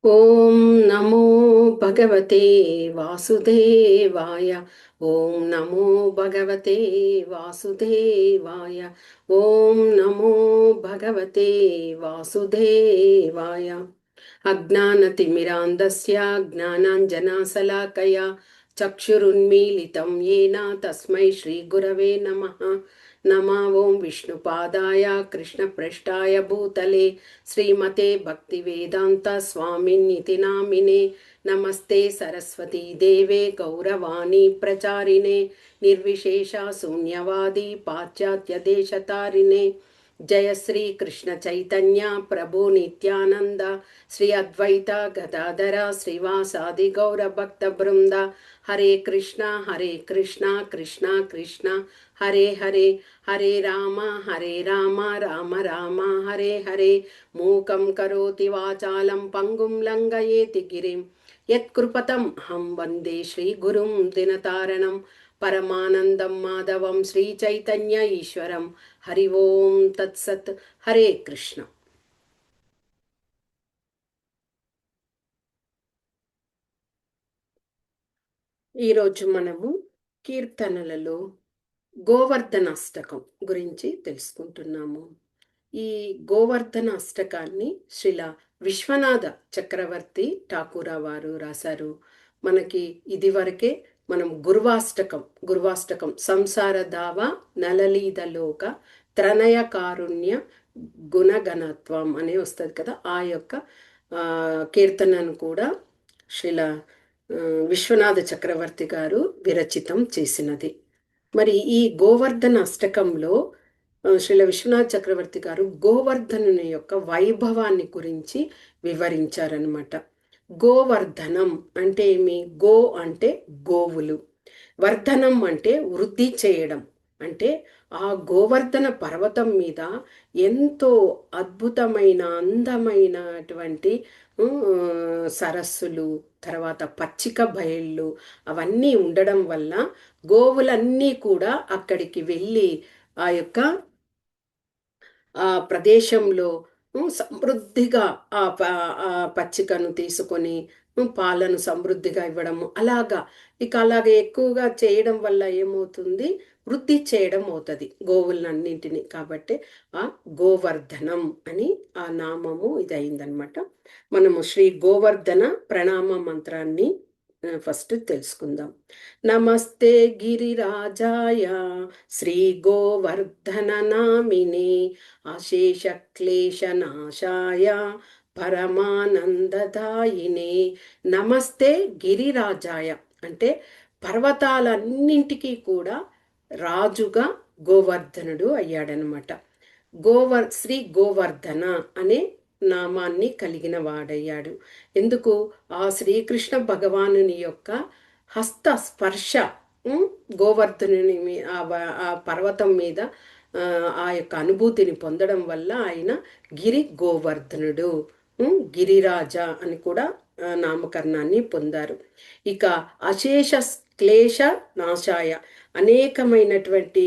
ఓం నమో భగవతే వాసుదేవాయ. ఓం నమో భగవతే వాసుదేవాయ. ఓం నమో భగవతే వాసుదేవాయ. అజ్ఞానతిమిరాంధస్య జ్ఞానాంజనాశలాకయా చక్షురున్మీలితం येन తస్మై శ్రీగురవే నమః. నమో ఓం విష్ణుపాదాయ కృష్ణప్రేష్ఠాయ భూతలే శ్రీమతే భక్తివేదాంత స్వామిన్నితి నామినే. నమస్తే సరస్వతీ దేవే గౌరవాణి ప్రచారిణే నిర్విశేష శూన్యవాది పాశ్చాత్య దేశతారిణే. జయ శ్రీ కృష్ణ చైతన్య ప్రభు నిత్యానంద శ్రీ అద్వైత గదాధర శ్రీవాసాది గౌర భక్త బృంద. హరే కృష్ణ కృష్ణ కృష్ణ హరే హరే. హరే రామ రామ రామ హరే హరే. మూకం కరోతి వాచాలం పంగుం లంఘయేతి గిరిం యత్కృపతం హం వందే శ్రీగురుం దినతారణం పరమానందం మాధవం శ్రీ చైతన్య ఈశ్వరం. హరి ఓం తత్సత్. హరే కృష్ణ. ఈరోజు మనము కీర్తనలలో గోవర్ధన అష్టకం గురించి తెలుసుకుంటున్నాము. ఈ గోవర్ధన అష్టకాన్ని శ్రీల విశ్వనాథ చక్రవర్తి ఠాకూర వారు రాశారు. మనకి ఇది వరకే మనం గురువాష్టకం సంసార దావ నలలీదలోక త్రణయ కారుణ్య గుణగణత్వం అనే వస్తుంది కదా. ఆ యొక్క కీర్తనను కూడా శ్రీల విశ్వనాథ చక్రవర్తి గారు విరచితం చేసినది. మరి ఈ గోవర్ధన అష్టకంలో శ్రీల విశ్వనాథ్ చక్రవర్తి గారు గోవర్ధనుని యొక్క వైభవాన్ని గురించి వివరించారనమాట. గోవర్ధనం అంటే ఏమి? గో అంటే గోవులు, వర్ధనం అంటే వృద్ధి చేయడం. అంటే ఆ గోవర్ధన పర్వతం మీద ఎంతో అద్భుతమైన అందమైనటువంటి సరస్సులు, తర్వాత పచ్చిక బయళ్ళు అవన్నీ ఉండడం వల్ల గోవులన్నీ కూడా అక్కడికి వెళ్ళి ఆ యొక్క ఆ ప్రదేశంలో సమృద్ధిగా ఆ పచ్చికను తీసుకొని పాలను సమృద్ధిగా ఇవ్వడము అలాగా. అలాగే ఎక్కువగా చేయడం వల్ల ఏమవుతుంది? వృద్ధి చేయడం అవుతుంది గోవులన్నింటినీ. కాబట్టి ఆ గోవర్ధనం అని ఆ నామము ఇదయిందనమాట. మనము శ్రీ గోవర్ధన ప్రణామ మంత్రాన్ని ఫస్ట్ తెలుసుకుందాం. నమస్తే గిరిరాజాయ శ్రీ గోవర్ధన నామినే అశేష క్లేశనాశాయ పరమానందదాయినే. నమస్తే గిరిరాజాయ అంటే పర్వతాలన్నింటికీ కూడా రాజుగా గోవర్ధనుడు అయ్యాడనమాట. శ్రీ గోవర్ధన అనే నామాన్ని కలిగిన వాడయ్యాడు. ఎందుకు? ఆ శ్రీకృష్ణ భగవానుని యొక్క హస్త స్పర్శ గోవర్ధనుని ఆ పర్వతం మీద ఆ యొక్క అనుభూతిని పొందడం వల్ల ఆయన గిరి గోవర్ధనుడు, గిరిరాజ అని కూడా నామకరణాన్ని పొందారు. ఇక అశేష క్లేశ నాశాయ అనేకమైనటువంటి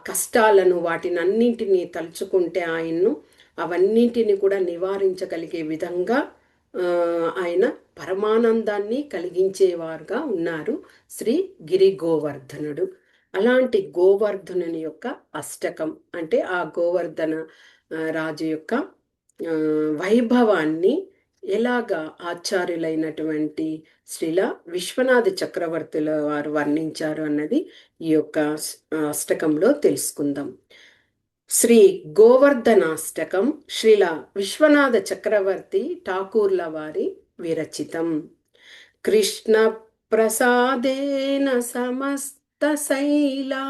కష్టాలను వాటిని అన్నింటినీ తలుచుకుంటే ఆయన్ను అవన్నింటిని కూడా నివారించగలిగే విధంగా ఆయన పరమానందాన్ని కలిగించేవారుగా ఉన్నారు శ్రీ గిరి గోవర్ధనుడు. అలాంటి గోవర్ధనుని యొక్క అష్టకం అంటే ఆ గోవర్ధన రాజు యొక్క వైభవాన్ని ఎలాగా ఆచార్యులైనటువంటి శ్రీల విశ్వనాథ చక్రవర్తుల వారు వర్ణించారు అన్నది ఈ యొక్క అష్టకంలో తెలుసుకుందాం. శ్రీ గోవర్ధనాష్టకం శ్రీల విశ్వనాథ చక్రవర్తి ఠాకూర్ల వారి విరచితం. కృష్ణ ప్రసాదేన సమస్త శైలా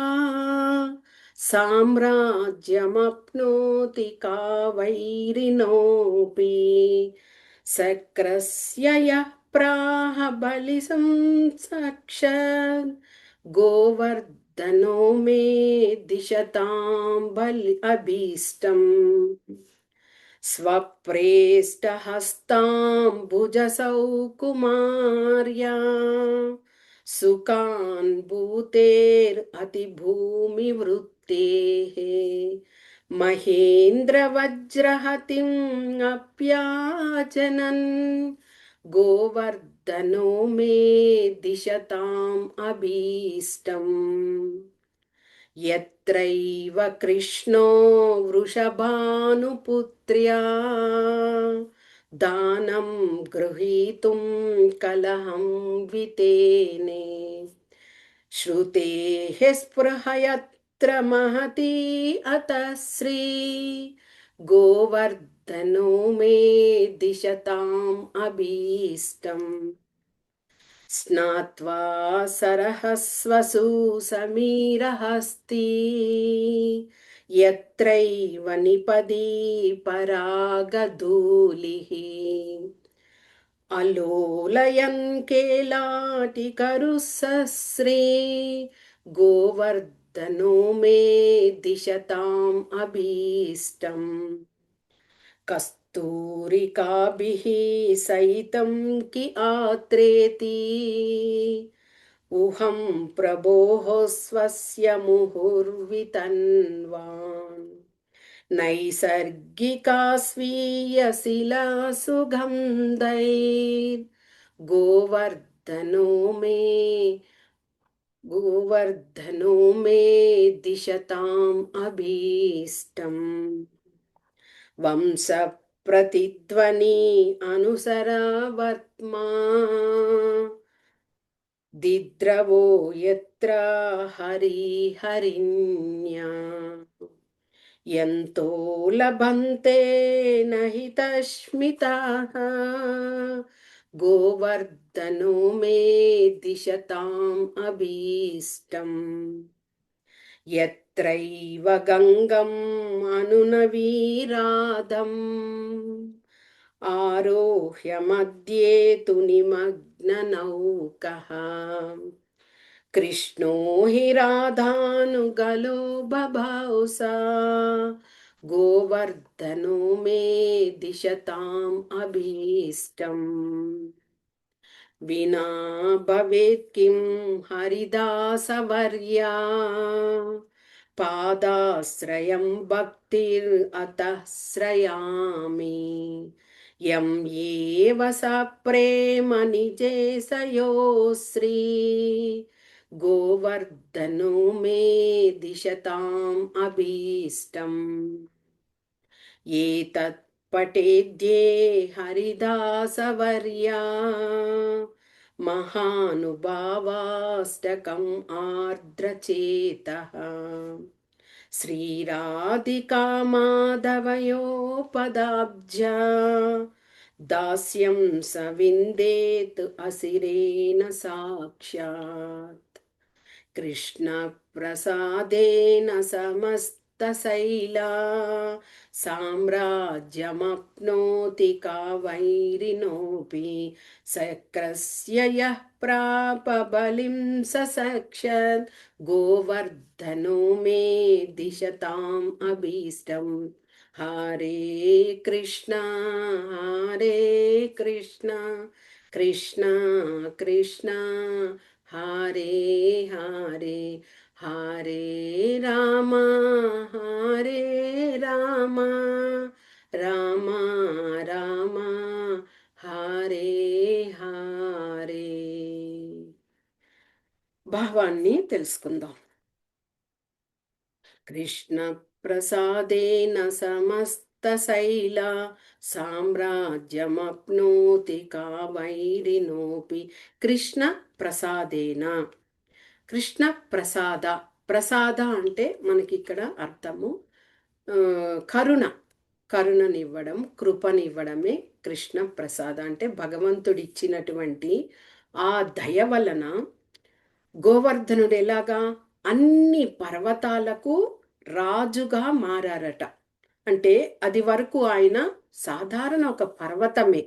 సామ్రాజ్యమప్నోతి కావైరినోపి సక్రస్య యః ప్రాహ బలి సంసక్షత్ గోవర్ధనో మే దిశతాం బలి అభీష్టం స్వప్రేష్టహస్తాంబుజసౌ కుమార్యా సుకాన్ భూతేర్ అతి భూమి వృత్తేః మహేంద్ర వజ్రహతిం అప్యాచనన్ गोवर्धनो मे दिशताम् अभीष्टम् यत्रैव कृष्णो वृषभानुपुत्र्या दानं गृहीतुं कलहं वितेने श्रुतेः स्पृह यत्र महती अतः श्री गोवर्धनो मे दिशताम् अभीष्टम् स्नात्वा सरहस्वसु समीरहस्ती यत्रैव निपदी परागधूलिः अलोलयन् केलाटिकरुसस्रे गोवर्धनो मे दिशताम् अभीष्टम् कस्तूरिकाभिः सहितं कि आत्रेति उहं प्रभोः स्वस्य मुहुर्वितन्वान् नैसर्गिका स्वीयशिला सुगन्धैर्गोवर्धनो मे गोवर्धनो मे दिशताम् अभीष्टम् वंश प्रतिध्वनि अनुसरा वर्त्मा दिद्रवो यत्र हरिहरिण्या यन्तो लभन्ते न हि तस्मिताः गोवर्धनो मे दिशताम् अभीष्टम् यत्रैव गङ्गम् अनुनवीराधम् आरोह्य मध्ये तु निमग्ननौकः कृष्णो हि राधानुगलो बभौसा गोवर्धनो मे दिशताम् अभीष्टम् विना भवेत् किं हरिदासवर्या पादाश्रयं भक्तिरतः श्रयामि यं एव स प्रेम निजेशयो श्री गोवर्धनो मे दिशताम् अभीष्टम् एतत् पठेद्ये हरिदासवर्या महानुभावाष्टकम् आर्द्रचेतः श्रीराधिका माधवयो पदाब्जा दास्यं स विन्देत् असिरेण साक्षात् कृष्णप्रसादेन समस्तशैला साम्राज्यमप्नोति कावैरिणोऽपि शक्रस्य यः प्राप बलिं ससक्षत् गोवर्धनो मे दिशताम् अभीष्टम् हरे कृष्ण कृष्ण कृष्ण हरे हरे हरे राम राम राम హరే హరే. భావాన్ని తెలుసుకుందాం. కృష్ణ ప్రసాదేన సమస్త శైల సామ్రాజ్యమప్నోతి కావైరినోపి. కృష్ణ ప్రసాదేన, కృష్ణ ప్రసాద, ప్రసాద అంటే మనకి ఇక్కడ అర్థము కరుణ, కరుణనివ్వడం, కృపనివ్వడమే కృష్ణ ప్రసాద అంటే. భగవంతుడిచ్చినటువంటి ఆ దయ వలన గోవర్ధనుడు ఎలాగా అన్ని పర్వతాలకు రాజుగా మారారట. అంటే అది వరకు ఆయన సాధారణ ఒక పర్వతమే.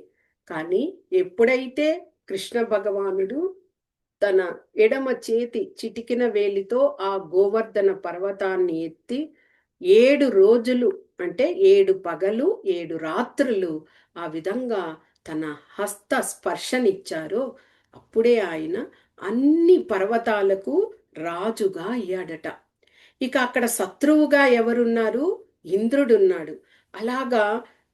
కానీ ఎప్పుడైతే కృష్ణ భగవానుడు తన ఎడమ చేతి చిటికిన వేలితో ఆ గోవర్ధన పర్వతాన్ని ఎత్తి 7 రోజులు అంటే 7 పగలు 7 రాత్రులు ఆ విధంగా తన హస్త స్పర్శనిచ్చారో అప్పుడే ఆయన అన్ని పర్వతాలకు రాజుగా అయ్యాడట. ఇక అక్కడ శత్రువుగా ఎవరున్నారు? ఇంద్రుడున్నాడు. అలాగా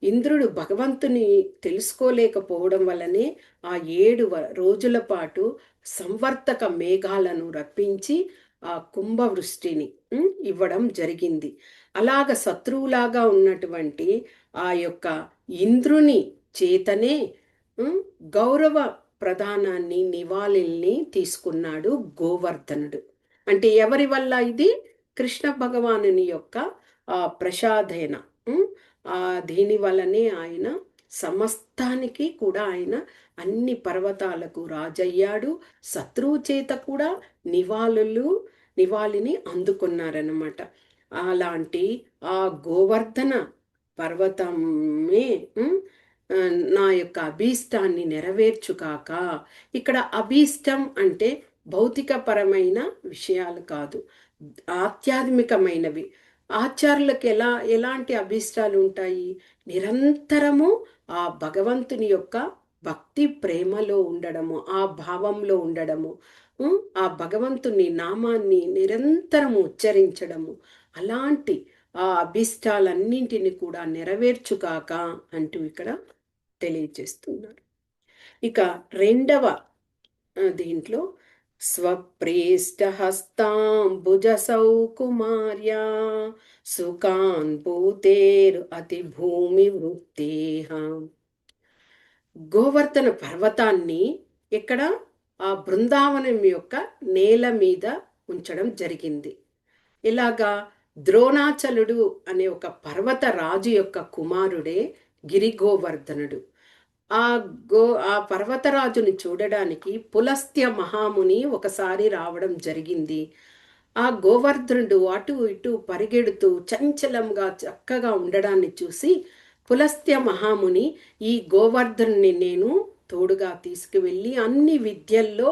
ఇంద్రుడు భగవంతుని తెలుసుకోలేకపోవడం వల్లనే ఆ 7 రోజుల పాటు సంవర్తక మేఘాలను రప్పించి ఆ కుంభవృష్టిని ఇవ్వడం జరిగింది. అలాగ శత్రువులాగా ఉన్నటువంటి ఆ యొక్క ఇంద్రుని చేతనే గౌరవ ప్రధానాన్ని నివాళిల్ని తీసుకున్నాడు గోవర్ధనుడు. అంటే ఎవరి వల్ల ఇది? కృష్ణ భగవానుని యొక్క ప్రసాదేన. ఆ దీని వల్లనే ఆయన సమస్తానికి కూడా ఆయన అన్ని పర్వతాలకు రాజయ్యాడు. శత్రువు చేత కూడా నివాళిని అందుకున్నారన్నమాట. అలాంటి ఆ గోవర్ధన పర్వతమే నా యొక్క అభీష్టాన్ని నెరవేర్చుకాక. ఇక్కడ అభీష్టం అంటే భౌతికపరమైన విషయాలు కాదు, ఆధ్యాత్మికమైనవి. ఆచార్యులకు ఎలాంటి అభీష్టాలు ఉంటాయి? నిరంతరము ఆ భగవంతుని యొక్క భక్తి ప్రేమలో ఉండడము, ఆ భావంలో ఉండడము, ఆ భగవంతుని నామాన్ని నిరంతరము ఉచ్చరించడము. అలాంటి ఆ అభిష్టాలన్నింటిని కూడా నెరవేర్చుకాక అంటూ ఇక్కడ తెలియజేస్తున్నారు. ఇక రెండవ దీంట్లో స్వప్రేష్టహస్తాంబుజసౌ కుమార్యా సుఖాన్ భూతేరు అతి భూమి వృత్తేహ. గోవర్ధన పర్వతాన్ని ఇక్కడ ఆ బృందావనం యొక్క నేల మీద ఉంచడం జరిగింది. ఇలాగా ద్రోణాచలుడు అనే ఒక పర్వత రాజు యొక్క కుమారుడే గిరిగోవర్ధనుడు. ఆ పర్వతరాజుని చూడడానికి పులస్త్య మహాముని ఒకసారి రావడం జరిగింది. ఆ గోవర్ధనుడు అటు ఇటు పరిగెడుతూ చంచలంగా చక్కగా ఉండడాన్ని చూసి పులస్త్య మహాముని, ఈ గోవర్ధనుని నేను తోడుగా తీసుకువెళ్ళి అన్ని విద్యల్లో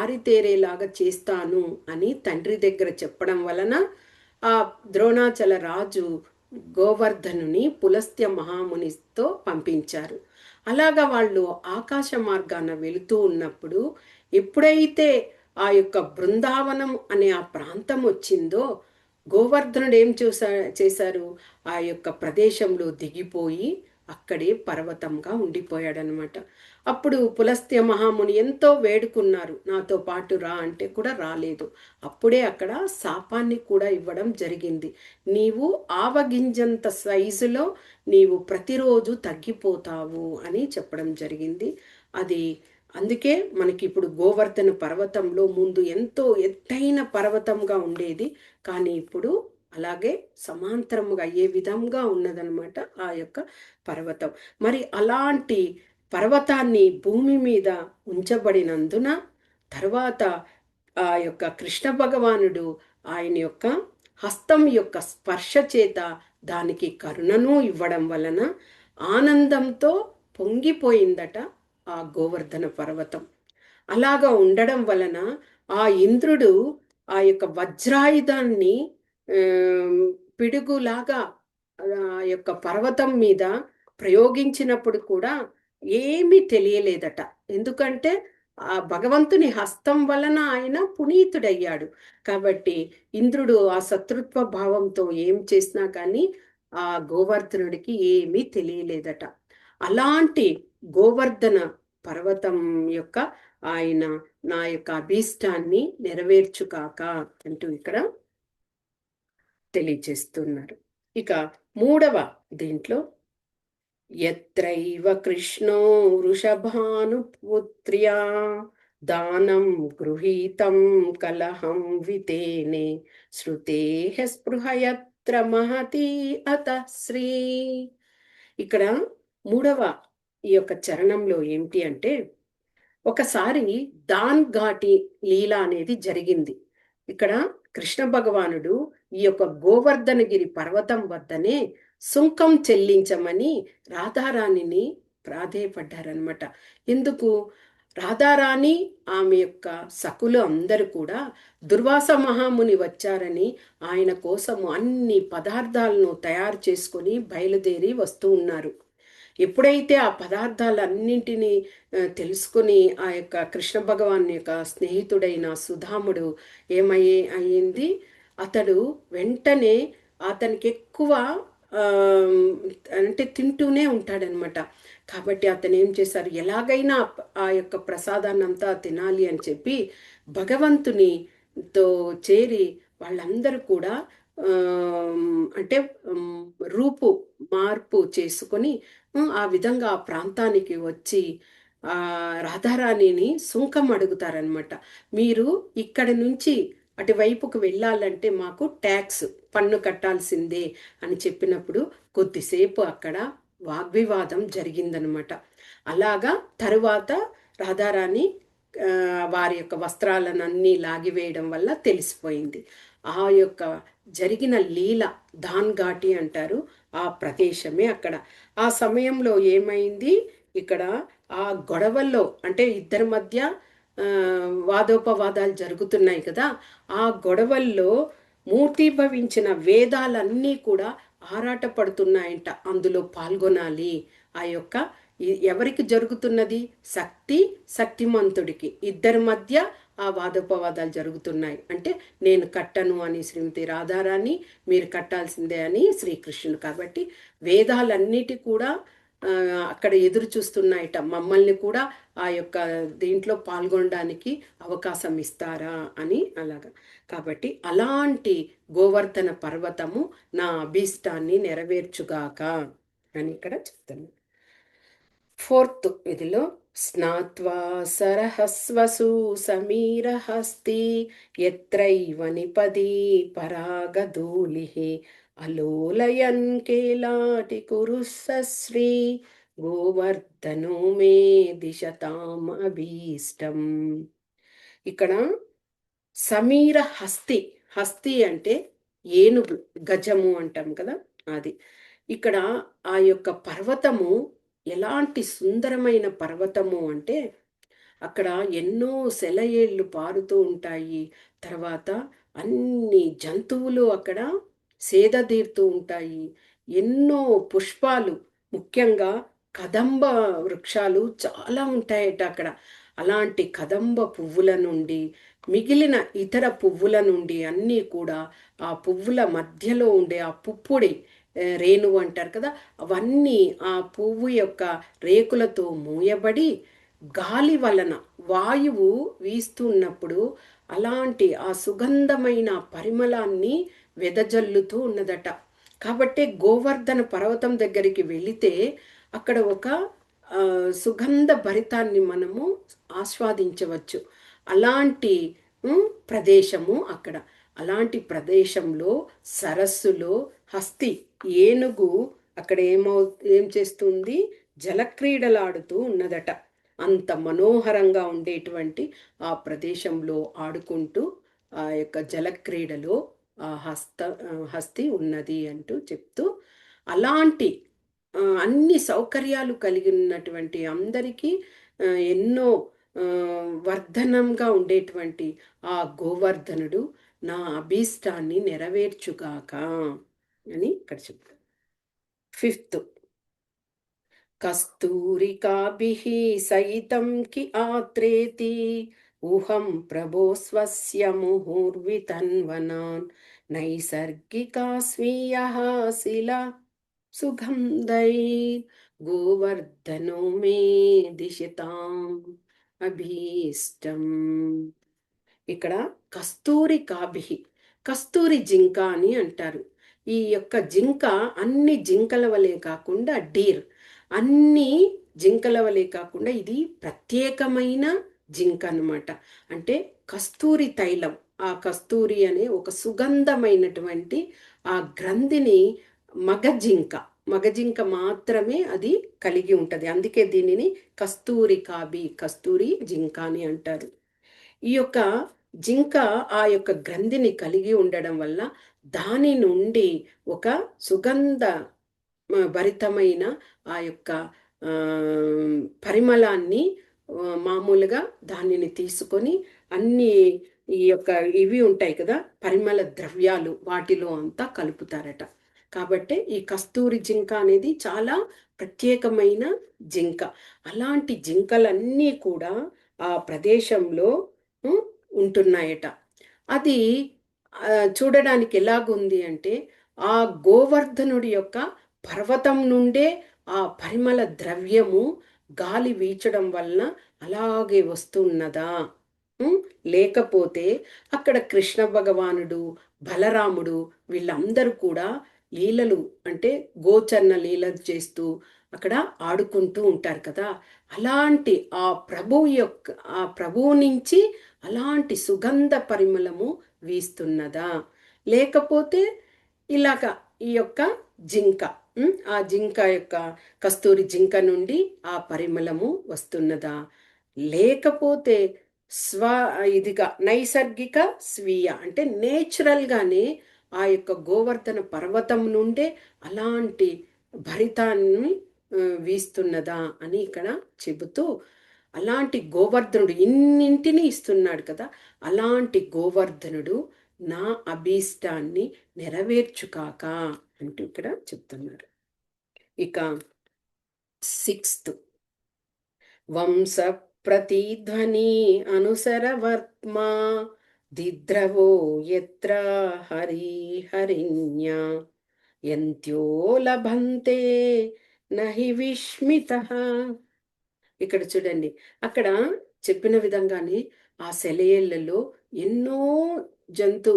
ఆరితేరేలాగా చేస్తాను అని తండ్రి దగ్గర చెప్పడం వలన ఆ ద్రోణాచల రాజు గోవర్ధనుని పులస్త్య మహామునితో పంపించారు. అలాగా వాళ్ళు ఆకాశ మార్గాన వెళుతూ ఉన్నప్పుడు ఎప్పుడైతే ఆ యొక్క బృందావనం అనే ఆ ప్రాంతం వచ్చిందో గోవర్ధనుడు ఏం చేశారు? ఆ యొక్క ప్రదేశంలో దిగిపోయి అక్కడే పర్వతంగా ఉండిపోయాడనమాట. అప్పుడు పులస్త్య మహాముని ఎంతో వేడుకున్నారు, నాతో పాటు రా అంటే కూడా రాలేదు. అప్పుడే అక్కడ శాపాన్ని కూడా ఇవ్వడం జరిగింది. నీవు ఆవగింజంత సైజులో నీవు ప్రతిరోజు తగ్గిపోతావు అని చెప్పడం జరిగింది. అది అందుకే మనకి ఇప్పుడు గోవర్ధన పర్వతంలో ముందు ఎంతో ఎత్తైన పర్వతంగా ఉండేది, కానీ ఇప్పుడు అలాగే సమాంతరముగా అయ్యే విధంగా ఉన్నదనమాట ఆ యొక్క పర్వతం. మరి అలాంటి పర్వతాన్ని భూమి మీద ఉంచబడినందున తర్వాత ఆ యొక్క కృష్ణ భగవానుడు ఆయన యొక్క హస్తం యొక్క స్పర్శ చేత దానికి కరుణను ఇవ్వడం వలన ఆనందంతో పొంగిపోయిందట ఆ గోవర్ధన పర్వతం. అలాగా ఉండడం వలన ఆ ఇంద్రుడు ఆ యొక్క వజ్రాయుధాన్ని పిడుగులాగా ఆ యొక్క పర్వతం మీద ప్రయోగించినప్పుడు కూడా ఏమీ తెలియలేదట. ఎందుకంటే ఆ భగవంతుని హస్తం వలన ఆయన పునీతుడయ్యాడు. కాబట్టి ఇంద్రుడు ఆ శత్రుత్వ భావంతో ఏం చేసినా కానీ ఆ గోవర్ధనుడికి ఏమీ తెలియలేదట. అలాంటి గోవర్ధన పర్వతం యొక్క ఆయన నా యొక్క అభీష్టాన్ని నెరవేర్చుకాక అంటూ ఇక్కడ తెలియజేస్తున్నారు. ఇక మూడవ దీంట్లో యత్రైవ కృష్ణో వృషభానుపుత్ర్యా దానం గృహీతం కలహం వితేనే శృతేః స్పృహయత్ర మహతి అత శ్రీ. ఇక్కడ మూడవ ఈ యొక్క చరణంలో ఏమిటి అంటే, ఒకసారి దాన్ ఘాటి లీల అనేది జరిగింది. ఇక్కడ కృష్ణ భగవానుడు ఈ యొక్క గోవర్ధనగిరి పర్వతం వద్దనే సుంకం చెల్లించమని రాధారాణిని ప్రాధేయపడ్డారనమాట. ఎందుకు? రాధారాణి ఆమె యొక్క సకులు అందరూ కూడా దుర్వాస మహాముని వచ్చారని ఆయన కోసము అన్ని పదార్థాలను తయారు చేసుకొని బయలుదేరి వస్తూ ఉన్నారు. ఎప్పుడైతే ఆ పదార్థాలన్నింటినీ తెలుసుకొని ఆ యొక్క కృష్ణ భగవాన్ యొక్క స్నేహితుడైన సుధాముడు అయింది, అతడు వెంటనే అతనికి ఎక్కువ ఆహ్, అంటే తింటూనే ఉంటాడనమాట. కాబట్టి అతను ఏం చేశారు, ఎలాగైనా ఆ యొక్క ప్రసాదాన్నంతా తినాలి అని చెప్పి భగవంతునితో చేరి వాళ్ళందరూ కూడా అంటే హ్మ్, రూపు మార్పు చేసుకొని ఆ విధంగా ఆ ప్రాంతానికి వచ్చి రాధారాణిని సుంకం అడుగుతారనమాట. మీరు ఇక్కడి నుంచి అటువైపుకు వెళ్ళాలంటే మాకు ట్యాక్స్ పన్ను కట్టాల్సిందే అని చెప్పినప్పుడు కొద్దిసేపు అక్కడ వాగ్వివాదం జరిగిందనమాట. అలాగా తరువాత రాధారాణి వారి యొక్క వస్త్రాలనన్నీ లాగివేయడం వల్ల తెలిసిపోయింది. ఆ యొక్క జరిగిన లీల దాన్ ఘాటి అంటారు. ఆ ప్రదేశమే అక్కడ. ఆ సమయంలో ఏమైంది, ఇక్కడ ఆ గొడవల్లో అంటే ఇద్దరి మధ్య వాదోపవాదాలు జరుగుతున్నాయి కదా! ఆ గొడవల్లో మూర్తీభవించిన వేదాలన్నీ కూడా ఆరాటపడుతున్నాయంట. అందులో పాల్గొనాలి. ఆ యొక్క ఎవరికి జరుగుతున్నది? శక్తి, శక్తిమంతుడికి. ఇద్దరి మధ్య ఆ వాదోపవాదాలు జరుగుతున్నాయి. అంటే నేను కట్టను అని శ్రీమతి రాధారాణి, మీరు కట్టాల్సిందే అని శ్రీకృష్ణుడు. కాబట్టి వేదాలన్నిటి కూడా అక్కడ ఎదురు చూస్తున్నాయట. మమ్మల్ని కూడా ఆ యొక్క దీంట్లో పాల్గొనడానికి అవకాశం ఇస్తారా అని అలాగా. కాబట్టి అలాంటి గోవర్ధన పర్వతము నా అభీష్టాన్ని నెరవేర్చుగాక అని ఇక్కడ చెప్తాను. ఫోర్త్ ఇదిలో స్నాత్వా సరహస్వసు సమీరహస్తి ఎత్రైవ నిపది పరాగధూళి అలోలయన్ కేలాటి కురుశ్రీ గోవర్ధనో మే దిశతాం అభీష్టం. ఇక్కడ సమీర హస్తి, హస్తి అంటే ఏనుగు, గజము అంటాం కదా అది. ఇక్కడ ఆ యొక్క పర్వతము ఎలాంటి సుందరమైన పర్వతము అంటే అక్కడ ఎన్నో సెలయేళ్ళు పారుతూ ఉంటాయి. తర్వాత అన్ని జంతువులు అక్కడ సేదతీరుతూ ఉంటాయి. ఎన్నో పుష్పాలు, ముఖ్యంగా కదంబ వృక్షాలు చాలా ఉంటాయట అక్కడ. అలాంటి కదంబ పువ్వుల నుండి, మిగిలిన ఇతర పువ్వుల నుండి అన్నీ కూడా ఆ పువ్వుల మధ్యలో ఉండే ఆ పుప్పుడి రేణువు అంటారు కదా! అవన్నీ ఆ పువ్వు యొక్క రేకులతో మూయబడి గాలి వలన వాయువు వీస్తున్నప్పుడు అలాంటి ఆ సుగంధమైన పరిమళాన్ని వెదజల్లుతూ ఉన్నదట. కాబట్టే గోవర్ధన పర్వతం దగ్గరికి వెళితే అక్కడ ఒక సుగంధ భరితాన్ని మనము ఆస్వాదించవచ్చు. అలాంటి ప్రదేశము అక్కడ. అలాంటి ప్రదేశంలో సరస్సులో హస్తి ఏనుగు అక్కడ ఏం చేస్తుంది, జలక్రీడలాడుతూ ఉన్నదట. అంత మనోహరంగా ఉండేటువంటి ఆ ప్రదేశంలో ఆడుకుంటూ ఆ యొక్క జలక్రీడలో ఆ హస్తి ఉన్నది అంటూ చెప్తూ, అలాంటి అన్ని సౌకర్యాలు కలిగినటువంటి అందరికీ ఎన్నో వర్ధనంగా ఉండేటువంటి ఆ గోవర్ధనుడు నా అభీష్టాన్ని నెరవేర్చుగాక అని ఇక్కడ చెప్తారు. ఫిఫ్త్ కస్తూరికాభిः సయితం కి ఆత్రేతి ఊహం ప్రభో స్వస్య ముహుర్వితన్వనాన్ నైసర్గికా స్వీయః శిలా సుగంధై గోవర్ధనో మే దిశతాం అభీష్టం. ఇక్కడ కస్తూరి కాభిహి, కస్తూరి జింక అని అంటారు. ఈ యొక్క జింక అన్ని జింకల వలె కాకుండా డీర్, అన్ని జింకల వలె కాకుండా ఇది ప్రత్యేకమైన జింక అన్నమాట. అంటే కస్తూరి తైలం, ఆ కస్తూరి అనే ఒక సుగంధమైనటువంటి ఆ గ్రంథిని మగ జింక, మగ జింక మాత్రమే అది కలిగి ఉంటది. అందుకే దీనిని కస్తూరి కాబి, కస్తూరి జింక అని అంటారు. ఈ యొక్క జింక ఆ యొక్క గ్రంథిని కలిగి ఉండడం వల్ల దాని నుండి ఒక సుగంధ భరితమైన ఆ యొక్క ఆ, పరిమళాన్ని మామూలుగా దానిని తీసుకొని అన్ని ఈ యొక్క ఇవి ఉంటాయి కదా పరిమళ ద్రవ్యాలు, వాటిలో అంతా కలుపుతారట. కాబట్టి ఈ కస్తూరి జింక అనేది చాలా ప్రత్యేకమైన జింక. అలాంటి జింకలన్నీ కూడా ఆ ప్రదేశంలో ఉం, ఉంటున్నాయట. అది చూడడానికి ఎలాగుంది అంటే ఆ గోవర్ధనుడి యొక్క పర్వతం నుండే ఆ పరిమళ ద్రవ్యము గాలి వీచడం వలన అలాగే వస్తున్నదా? లేకపోతే అక్కడ కృష్ణ భగవానుడు, బలరాముడు వీళ్ళందరూ కూడా లీలలు అంటే గోచరణ లీలలు చేస్తూ అక్కడ ఆడుకుంటూ ఉంటారు కదా. అలాంటి ఆ ప్రభువు నుంచి అలాంటి సుగంధ పరిమళము వీస్తున్నదా? లేకపోతే ఇలాగ ఈ యొక్క జింక, ఆ జింక యొక్క కస్తూరి జింక నుండి ఆ పరిమళము వస్తున్నదా? లేకపోతే స్వ ఇదిగా నైసర్గిక స్వీయ అంటే నేచురల్గానే ఆ యొక్క గోవర్ధన పర్వతం నుండే అలాంటి భరితాన్ని వీస్తున్నదా అని ఇక్కడ చెబుతూ, అలాంటి గోవర్ధనుడు ఇన్నింటిని ఇస్తున్నాడు కదా, అలాంటి గోవర్ధనుడు నా అభీష్టాన్ని నెరవేర్చుకాక అంటూ ఇక్కడ చెప్తున్నారు. ఇక 6th వంశ ప్రతిధ్వని అనుసరవర్త్మా దిద్రవో యత్ర హరి హరిణ్య ఎంత్యో లభంతే నహి విస్మిత. ఇక్కడ చూడండి, అక్కడ చెప్పిన విధంగానే ఆ సెలయేళ్లలో ఎన్నో జంతు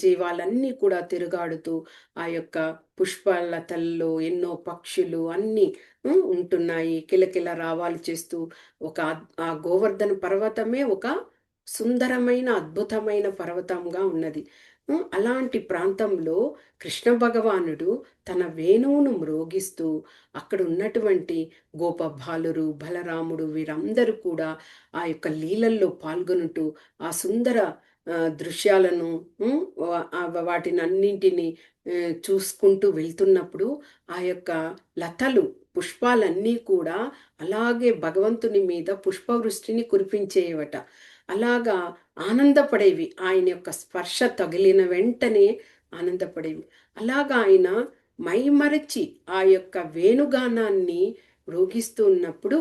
జీవాలన్నీ కూడా తిరుగాడుతూ ఆ యొక్క పుష్పలతల్లో ఎన్నో పక్షులు అన్నీ ఉంటున్నాయి, కిలకిల రావాలు చేస్తూ. ఆ గోవర్ధన పర్వతమే ఒక సుందరమైన అద్భుతమైన పర్వతంగా ఉన్నది. అలాంటి ప్రాంతంలో కృష్ణ భగవానుడు తన వేణువును మ్రోగిస్తూ అక్కడ ఉన్నటువంటి గోపబాలురు, బలరాముడు వీరందరూ కూడా ఆ యొక్క లీలల్లో పాల్గొనుటూ ఆ సుందర దృశ్యాలను వాటిని అన్నింటినీ చూసుకుంటూ వెళ్తున్నప్పుడు ఆ యొక్క లతలు పుష్పాలన్నీ కూడా అలాగే భగవంతుని మీద పుష్పవృష్టిని కురిపించేవట. అలాగా ఆనందపడేవి, ఆయన యొక్క స్పర్శ తగిలిన వెంటనే ఆనందపడేవి. అలాగా ఆయన మైమరచి ఆ యొక్క వేణుగానాన్ని మ్రోగిస్తూ ఉన్నప్పుడు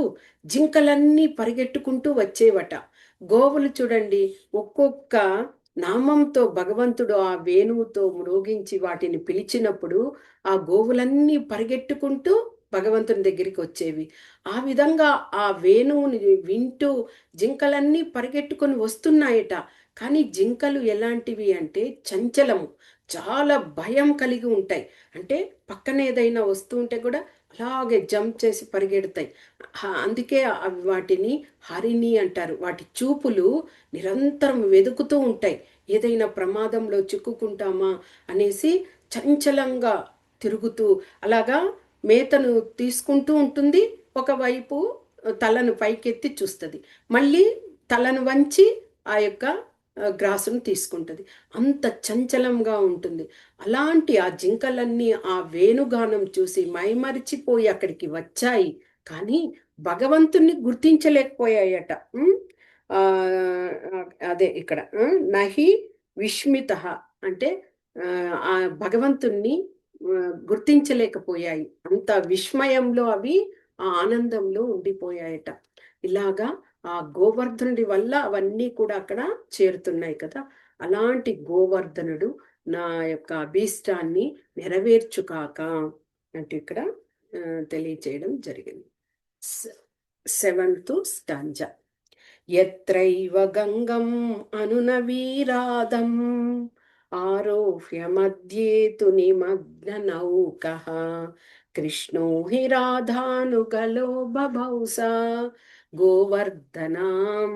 జింకలన్నీ పరిగెట్టుకుంటూ వచ్చేవట. గోవులు చూడండి, ఒక్కొక్క నామంతో భగవంతుడు ఆ వేణువుతో మ్రోగించి వాటిని పిలిచినప్పుడు ఆ గోవులన్నీ పరిగెట్టుకుంటూ భగవంతుని దగ్గరికి వచ్చేవి. ఆ విధంగా ఆ వేణువుని వింటూ జింకలన్నీ పరిగెట్టుకొని వస్తున్నాయట. కానీ జింకలు ఎలాంటివి అంటే చంచలము, చాలా భయం కలిగి ఉంటాయి. అంటే పక్కన ఏదైనా వస్తూ ఉంటే కూడా అలాగే జంప్ చేసి పరిగెడతాయి. అందుకే అవి వాటిని హరిణి అంటారు. వాటి చూపులు నిరంతరం వెతుకుతూ ఉంటాయి, ఏదైనా ప్రమాదంలో చిక్కుకుంటామా అనేసి చంచలంగా తిరుగుతూ అలాగా మేతను తీసుకుంటూ ఉంటుంది. ఒకవైపు తలను పైకెత్తి చూస్తుంది, మళ్ళీ తలను వంచి ఆ యొక్క గ్రాసును తీసుకుంటుంది. అంత చంచలంగా ఉంటుంది. అలాంటి ఆ జింకలన్నీ ఆ వేణుగానం చూసి మైమరిచిపోయి అక్కడికి వచ్చాయి, కానీ భగవంతుణ్ణి గుర్తించలేకపోయాయట. ఆ అదే ఇక్కడ నహి విస్మిత అంటే ఆ భగవంతుణ్ణి గుర్తించలేకపోయాయి. అంత విస్మయంలో అవి ఆ ఆనందంలో ఉండిపోయాయట. ఇలాగా ఆ గోవర్ధనుడి వల్ల అవన్నీ కూడా అక్కడ చేరుతున్నాయి కదా. అలాంటి గోవర్ధనుడు నా యొక్క అభీష్టాన్ని నెరవేర్చుకాక అంటే ఇక్కడ తెలియచేయడం జరిగింది. 7th stanza. యత్రైవ గంగం అనునవీరాదం ఆరోహ్య మధ్యేతు నిమగ్న నౌకః కృష్ణో హి రాధానుగలో బభౌస గోవర్ధనాం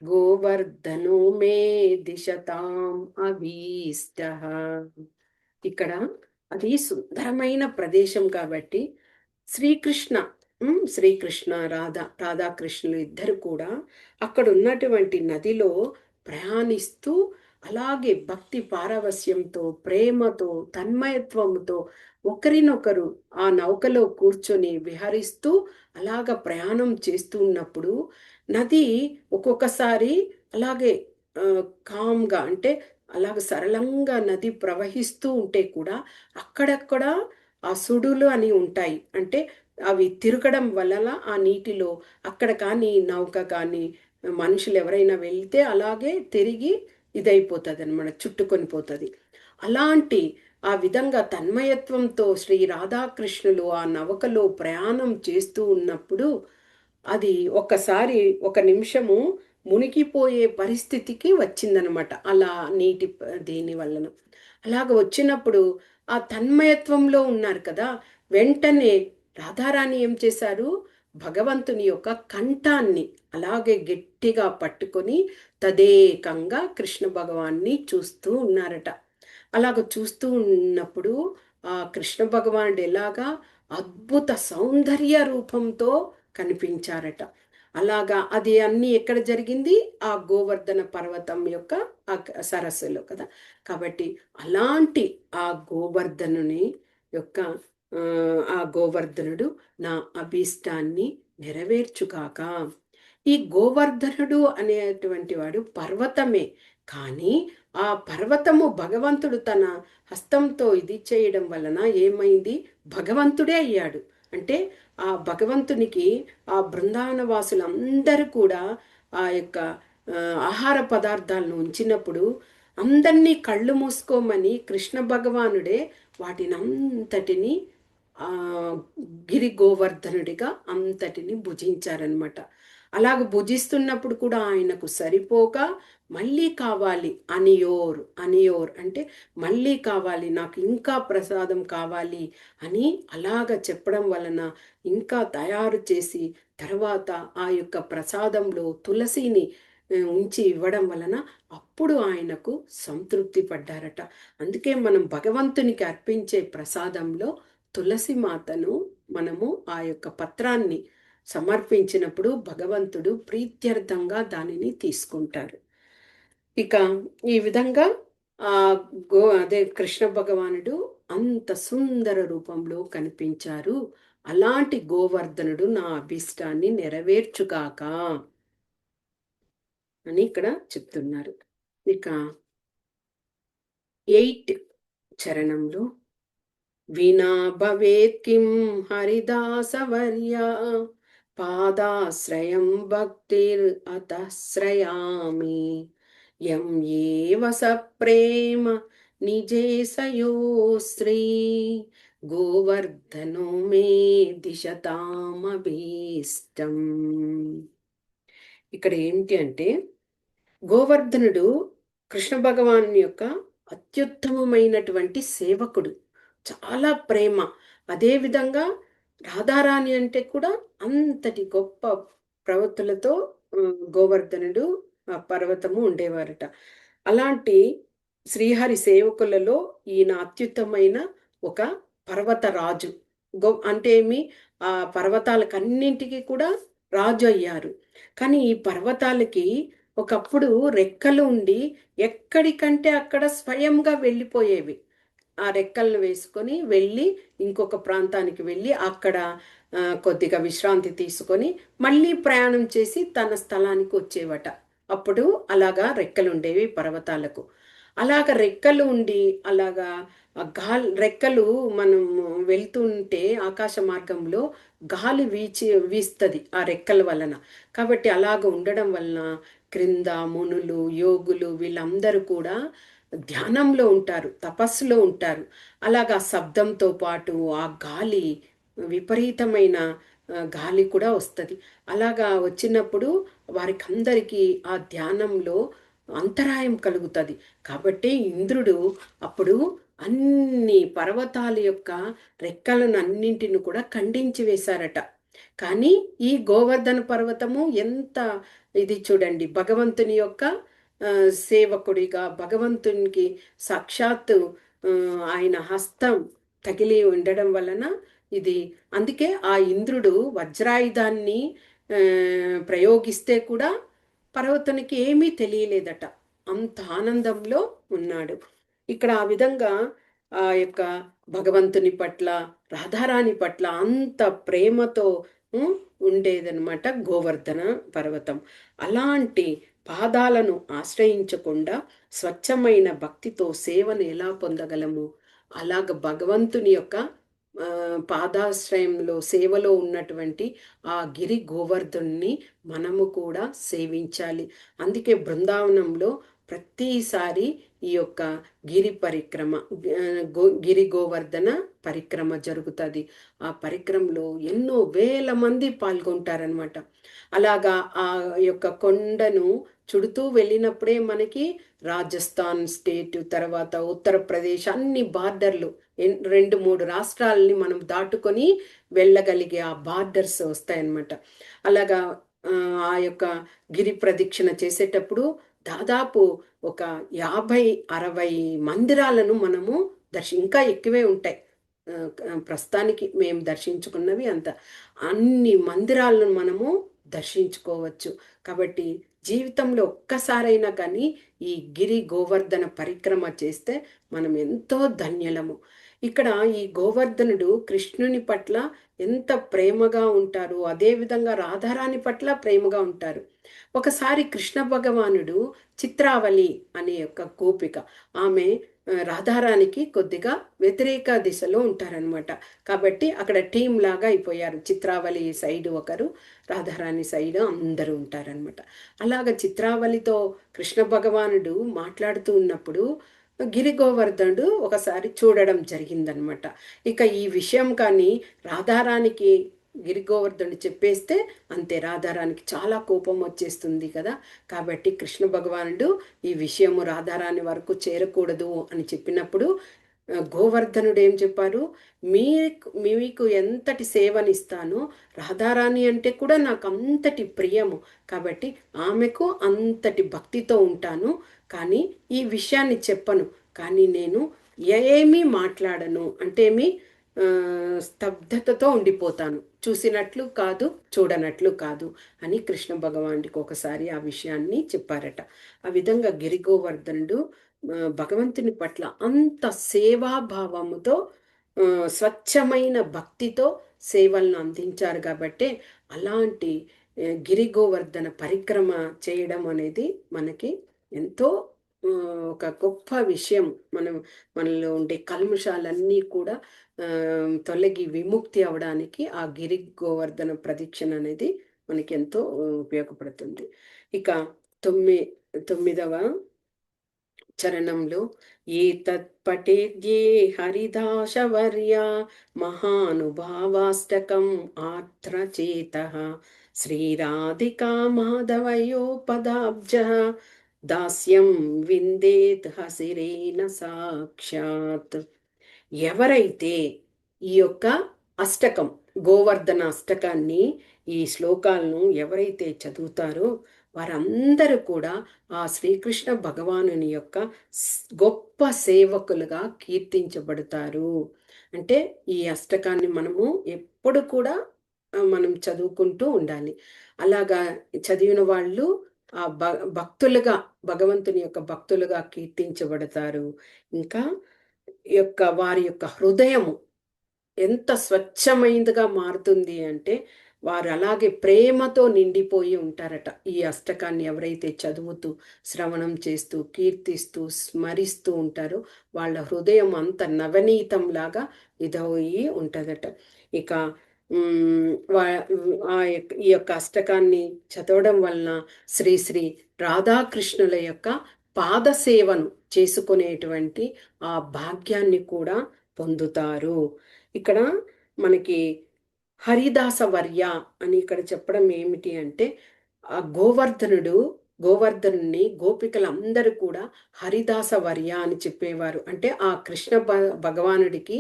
గోవర్ధనో మే దిశతాం అభీష్టః. ఇక్కడ అది సుందరమైన ప్రదేశం కాబట్టి శ్రీకృష్ణ శ్రీకృష్ణ రాధాకృష్ణులు ఇద్దరు కూడా అక్కడ ఉన్నటువంటి నదిలో ప్రయాణిస్తూ అలాగే భక్తి పారవస్యంతో, ప్రేమతో, తన్మయత్వంతో ఒకరినొకరు ఆ నౌకలో కూర్చొని విహరిస్తూ అలాగ ప్రయాణం చేస్తూ ఉన్నప్పుడు నది ఒక్కొక్కసారి అలాగే కామ్గా అంటే అలాగ సరళంగా నది ప్రవహిస్తూ ఉంటే కూడా అక్కడక్కడ ఆ సుడులు అని ఉంటాయి. అంటే అవి తిరగడం వలన ఆ నీటిలో అక్కడ కానీ నౌక కానీ మనుషులు ఎవరైనా వెళ్తే అలాగే తిరిగి ఇదైపోతుంది అనమాట, చుట్టుకొని పోతుంది. అలాంటి ఆ విధంగా తన్మయత్వంతో శ్రీ రాధాకృష్ణులు ఆ నౌకలో ప్రయాణం చేస్తూ ఉన్నప్పుడు అది ఒక్కసారి ఒక నిమిషము మునిగిపోయే పరిస్థితికి వచ్చిందనమాట. అలా దీని వలన. అలాగ వచ్చినప్పుడు ఆ తన్మయత్వంలో ఉన్నారు కదా! వెంటనే రాధారాణి ఏం చేశారు? భగవంతుని యొక్క కంఠాన్ని అలాగే గట్టిగా పట్టుకొని తదేకంగా కృష్ణ భగవాన్ని చూస్తూ ఉన్నారట. అలాగ చూస్తూ ఉన్నప్పుడు ఆ కృష్ణ భగవానుడు ఎలాగా అద్భుత సౌందర్య రూపంతో కనిపించారట. అలాగా అది అన్ని ఎక్కడ జరిగింది? ఆ గోవర్ధన పర్వతం యొక్క సరస్సులో కదా. కాబట్టి అలాంటి ఆ గోవర్ధనుని యొక్క ఆ గోవర్ధనుడు నా అభీష్టాన్ని నెరవేర్చుగాక. ఈ గోవర్ధనుడు అనేటువంటి వాడు పర్వతమే. కానీ ఆ పర్వతము భగవంతుడు తన హస్తంతో ఇది చేయడం వలన ఏమైంది? భగవంతుడే అయ్యాడు. అంటే ఆ భగవంతునికి ఆ బృందావన వాసులందరూ కూడా ఆ యొక్క ఆహార పదార్థాలను ఉంచినప్పుడు అందరినీ కళ్ళు మూసుకోమని కృష్ణ భగవానుడే వాటిని అంతటిని ఆ గిరి గోవర్ధనుడిగా అంతటిని భుజించారనమాట. అలాగ భుజిస్తున్నప్పుడు కూడా ఆయనకు సరిపోక మళ్ళీ కావాలి అనియోర్ అంటే మళ్ళీ కావాలి, నాకు ఇంకా ప్రసాదం కావాలి అని అలాగ చెప్పడం వలన ఇంకా తయారు చేసి తర్వాత ఆ యొక్క ప్రసాదంలో తులసిని ఉంచి ఇవ్వడం వలన అప్పుడు ఆయనకు సంతృప్తి పడ్డారట. అందుకే మనం భగవంతునికి అర్పించే ప్రసాదంలో తులసి మాతను మనము ఆ యొక్క పత్రాన్ని సమర్పించినప్పుడు భగవంతుడు ప్రీత్యర్థంగా దానిని తీసుకుంటారు. ఇక ఈ విధంగా ఆ అదే కృష్ణ భగవానుడు అంత సుందర రూపంలో కనిపించారు. అలాంటి గోవర్ధనుడు నా అభీష్టాన్ని నెరవేర్చుగాక అని ఇక్కడ చెప్తున్నారు. ఇక 8 చరణంలో వినా భవేత్ కిం హరిదాసవర్య పాదాశ్రయం భక్తిర్ అతశ్రయామి యం ఏవ సప్రేమ నిజేశయో శ్రీ గోవర్ధనో మే దిశతామభీష్టం. ఇక్కడ ఏంటి అంటే గోవర్ధనుడు కృష్ణ భగవాన్ యొక్క అత్యుత్తమమైనటువంటి సేవకుడు. చాలా ప్రేమ. అదేవిధంగా రాధారాణి అంటే కూడా అంతటి గొప్ప ప్రవృత్తులతో గోవర్ధనుడు ఆ పర్వతము ఉండేవారట. అలాంటి శ్రీహరి సేవకులలో ఈయన అత్యుత్తమైన ఒక పర్వత రాజు. అంటే ఏమి? ఆ పర్వతాలకన్నింటికి కూడా రాజు అయ్యారు. కానీ ఈ పర్వతాలకి ఒకప్పుడు రెక్కలు ఉండి ఎక్కడికంటే అక్కడ స్వయంగా వెళ్ళిపోయేవి. ఆ రెక్కలను వేసుకొని వెళ్ళి ఇంకొక ప్రాంతానికి వెళ్ళి అక్కడ కొద్దిగా విశ్రాంతి తీసుకొని మళ్ళీ ప్రయాణం చేసి తన స్థలానికి వచ్చేవట. అప్పుడు అలాగా రెక్కలు ఉండేవి పర్వతాలకు. అలాగ రెక్కలు ఉండి అలాగా రెక్కలు మనం వెళ్తుంటే ఆకాశ మార్గంలో గాలి వీస్తుంది ఆ రెక్కల వలన. కాబట్టి అలాగ ఉండడం వలన క్రింద మునులు యోగులు వీళ్ళందరూ కూడా ధ్యానంలో ఉంటారు, తపస్సులో ఉంటారు. అలాగా శబ్దంతో పాటు ఆ గాలి విపరీతమైన గాలి కూడా వస్తుంది. అలాగా వచ్చినప్పుడు వారికి అందరికీ ఆ ధ్యానంలో అంతరాయం కలుగుతుంది. కాబట్టి ఇంద్రుడు అప్పుడు అన్ని పర్వతాల యొక్క రెక్కలను అన్నింటిని కూడా ఖండించి వేశారట. కానీ ఈ గోవర్ధన పర్వతము ఎంత ఇది చూడండి, భగవంతుని యొక్క సేవకుడిగా భగవంతునికి సాక్షాత్తు ఆయన హస్తం తగిలి ఉండడం వలన ఇది అందుకే ఆ ఇంద్రుడు వజ్రాయుధాన్ని ప్రయోగిస్తే కూడా పర్వతునికి ఏమీ తెలియలేదట. అంత ఆనందంలో ఉన్నాడు. ఇక్కడ ఆ విధంగా ఆ యొక్క భగవంతుని పట్ల రాధారాణి పట్ల అంత ప్రేమతో ఉండేదన్నమాట గోవర్ధన పర్వతం. అలాంటి పాదాలను ఆశ్రయించకుండా స్వచ్ఛమైన భక్తితో సేవను ఎలా పొందగలము? అలాగ భగవంతుని యొక్క పాదాశ్రయంలో సేవలో ఉన్నటువంటి ఆ గిరి గోవర్ధుని మనము కూడా సేవించాలి. అందుకే బృందావనంలో ప్రతిసారి ఈ యొక్క గిరి పరిక్రమ, గిరి గోవర్ధన పరిక్రమ జరుగుతుంది. ఆ పరిక్రమలో ఎన్నో వేల మంది పాల్గొంటారనమాట. అలాగా ఆ యొక్క కొండను చుడుతూ వెళ్ళినప్పుడే మనకి రాజస్థాన్ స్టేట్, తర్వాత ఉత్తరప్రదేశ్, అన్ని బార్డర్లు, 2-3 రాష్ట్రాలని మనం దాటుకొని వెళ్ళగలిగే ఆ బార్డర్స్ వస్తాయన్నమాట. అలాగా ఆ యొక్క గిరి ప్రదక్షిణ చేసేటప్పుడు దాదాపు ఒక 50-60 మందిరాలను మనము ఇంకా ఎక్కువే ఉంటాయి. ప్రస్తుతానికి మేము దర్శించుకున్నవి అంత, అన్ని మందిరాలను మనము దర్శించుకోవచ్చు. కాబట్టి జీవితంలో ఒక్కసారైనా కానీ ఈ గిరి గోవర్ధన పరిక్రమ చేస్తే మనం ఎంతో ధన్యులము. ఇక్కడ ఈ గోవర్ధనుడు కృష్ణుని పట్ల ఎంత ప్రేమగా ఉంటారు, అదేవిధంగా రాధారాణి పట్ల ప్రేమగా ఉంటారు. ఒకసారి కృష్ణ భగవానుడు చిత్రావళి అనే యొక్క గోపిక, ఆమె రాధారాణికి కొద్దిగా వ్యతిరేక దిశలో ఉంటారనమాట. కాబట్టి అక్కడ టీం లాగా అయిపోయారు. చిత్రావళి సైడ్ ఒకరు, రాధారాణి సైడ్ అందరూ ఉంటారనమాట. అలాగ చిత్రావళితో కృష్ణ భగవానుడు మాట్లాడుతూ ఉన్నప్పుడు గిరి గోవర్ధనుడు ఒకసారి చూడడం జరిగిందనమాట. ఇక ఈ విషయం కానీ రాధారానికి గిరి గోవర్ధనుడు చెప్పేస్తే అంతే, రాధారానికి చాలా కోపం వచ్చేస్తుంది కదా. కాబట్టి కృష్ణ భగవానుడు ఈ విషయము రాధారాణి వరకు చేరకూడదు అని చెప్పినప్పుడు గోవర్ధనుడు ఏం చెప్పారు, మీకు ఎంతటి సేవనిస్తానో రాధారాణి అంటే కూడా నాకు అంతటి ప్రియము, కాబట్టి ఆమెకు అంతటి భక్తితో ఉంటాను, కానీ ఈ విషయాన్ని చెప్పను, కానీ నేను ఏమీ మాట్లాడను, అంటే స్తబ్దతతో ఉండిపోతాను, చూసినట్లు కాదు చూడనట్లు కాదు అని కృష్ణ భగవానుడికి ఒకసారి ఆ విషయాన్ని చెప్పారట. ఆ విధంగా గిరి గోవర్ధనుడు భగవంతుని పట్ల అంత సేవాభావముతో, స్వచ్ఛమైన భక్తితో సేవలను అందించారు. కాబట్టి అలాంటి గిరి గోవర్ధన పరిక్రమ చేయడం అనేది మనకి ఎంతో ఒక గొప్ప విషయం. మనలో ఉండే కల్మషాలన్నీ కూడా తొలగి విముక్తి అవడానికి ఆ గిరి గోవర్ధన ప్రదక్షిణ అనేది మనకి ఎంతో ఉపయోగపడుతుంది. ఇక 9వ చరణంలో ఏతత్పఠేద్యే హరిదాశవర్య మహానుభావాష్టకం ఆత్రచేతః శ్రీరాధికా మాధవయో పదాబ్జ దాస్యం విందేత్ హసిరేణ సాక్షాత్. ఎవరైతే ఈ యొక్క అష్టకం, గోవర్ధన అష్టకాన్ని, ఈ శ్లోకాలను ఎవరైతే చదువుతారో వారందరూ కూడా ఆ శ్రీకృష్ణ భగవానుని యొక్క గొప్ప సేవకులుగా కీర్తించబడతారు. అంటే ఈ అష్టకాన్ని మనము ఎప్పుడు కూడా మనం చదువుకుంటూ ఉండాలి. అలాగా చదివిన వాళ్ళు ఆ భక్తులుగా, భగవంతుని యొక్క భక్తులుగా కీర్తించబడతారు. ఇంకా వారి యొక్క హృదయము ఎంత స్వచ్ఛమైనదిగా మారుతుంది అంటే వారు అలాగే ప్రేమతో నిండిపోయి ఉంటారట. ఈ అష్టకాన్ని ఎవరైతే చదువుతూ, శ్రవణం చేస్తూ, కీర్తిస్తూ, స్మరిస్తూ ఉంటారో వాళ్ళ హృదయం అంత నవనీతంలాగా ఇదయి ఉంటుందట. ఇక ఈ యొక్క అష్టకాన్ని చదవడం వలన శ్రీ శ్రీ రాధాకృష్ణుల యొక్క పాదసేవను చేసుకునేటువంటి ఆ భాగ్యాన్ని కూడా పొందుతారు. ఇక్కడ మనకి హరిదాస వర్య అని ఇక్కడ చెప్పడం ఏమిటి అంటే, ఆ గోవర్ధనుని గోపికలందరూ కూడా హరిదాస వర్య అని చెప్పేవారు. అంటే ఆ కృష్ణ భగవానుడికి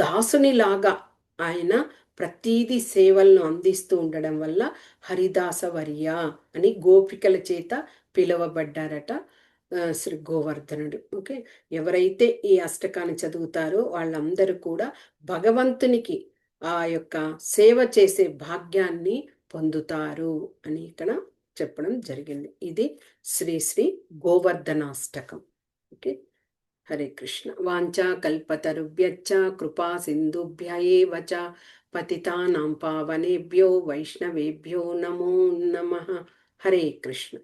దాసునిలాగా ఆయన ప్రతీది సేవలను అందిస్తూ ఉండడం వల్ల హరిదాస వర్య అని గోపికల చేత పిలువబడ్డారట శ్రీ గోవర్ధనుడు. ఓకే, ఎవరైతే ఈ అష్టకాన్ని చదువుతారో వాళ్ళందరూ కూడా భగవంతునికి ఆ యొక్క సేవ చేసే భాగ్యాన్ని పొందుతారు అని ఇక్కడ చెప్పడం జరిగింది. ఇది శ్రీ శ్రీ గోవర్ధనాష్టకం. ఓకే, హరే కృష్ణ. వాంఛా కల్పతరుభ్యశ్చ కృపా సింధుభ్య ఏవ చ పతితానాం పావనేభ్యో వైష్ణవేభ్యో నమో నమః. హరే కృష్ణ.